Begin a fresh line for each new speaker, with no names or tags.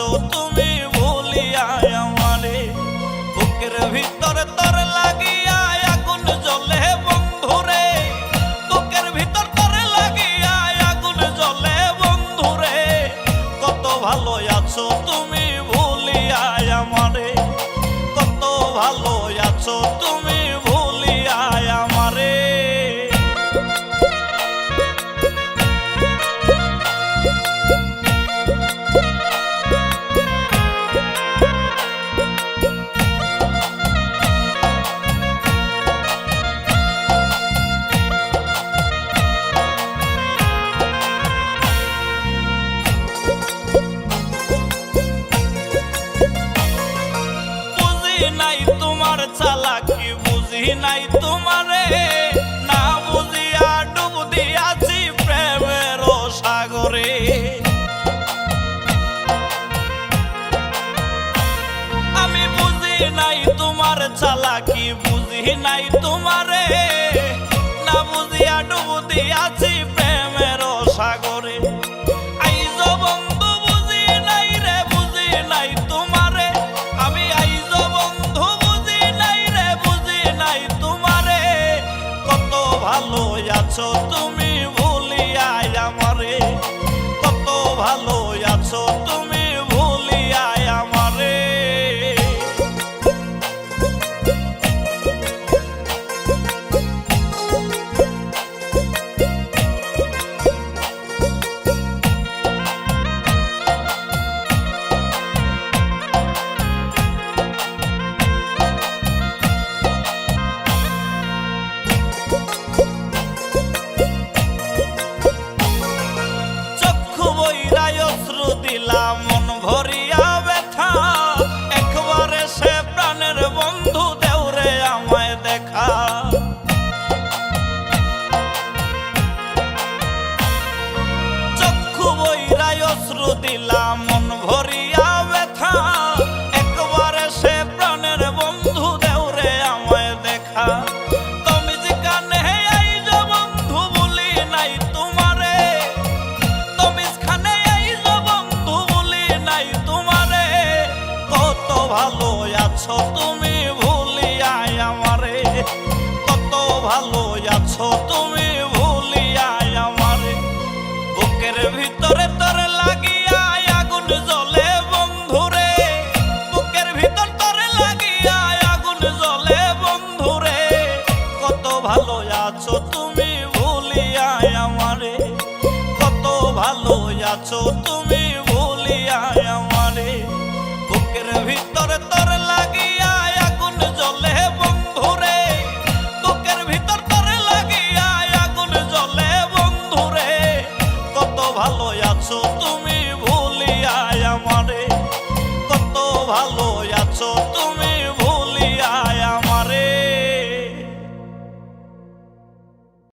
আছো তুমি ভুলিয়া আমারে। বুকের ভিতরে তোর লাগিয়া আগুন জ্বলে বন্ধুরে, বুকের ভিতর তোর লাগিয়া আগুন জ্বলে বন্ধুরে। কত ভালো আছো তুমি ভুলিয়া আমারে, কত ভালো আছো তুমি ভুলিয়া আমারে। নাই তোমার চালাকি বুঝি নাই তোমারে, না বুঝিয়া ডুব দিয়াছি প্রেমের সাগরে। আমি বুঝি নাই তোমার চালাকি বুঝি নাই তোমারে, না বুঝিয়া ডুব দিয়াছি প্রেমের সাগরে। আইজ বন্ধু বুঝি নাই রে বুঝি নাই তোমারে, আমি আইজ বন্ধু বুঝি নাই রে বুঝি নাই তোমারে। কত ভালো আছো তুমি ভুলিয়া আমারে, কত ভালো আছো তুমি ভুলিয়া আমারে। দিলাম মন ভরিয়া ব্যথা, একবারে সে প্রাণের বন্ধু দেওরে আমায় দেখা। চক্ষু বইরাই অশ্রু দিলাম মন ভরিয়া ব্যথা, একবারে সে প্রাণের বন্ধু দেওরে আমায় দেখা। তুমি যে কানে আইজ বন্ধু বলি নাই তোমারে, তুমি খানে ভালো আছো তুমি ভুলিয়া আমারে, কত ভালো আছো তুমি ভুলিয়া আমারে। বুকের ভিতরে তোর লাগিয়া আগুন জ্বলে বন্ধুরে, বুকের ভিতর তোর লাগিয়া আগুন জ্বলে বন্ধুরে। কত ভালো আছো তুমি ভুলিয়া আমারে, কত ভালো আছো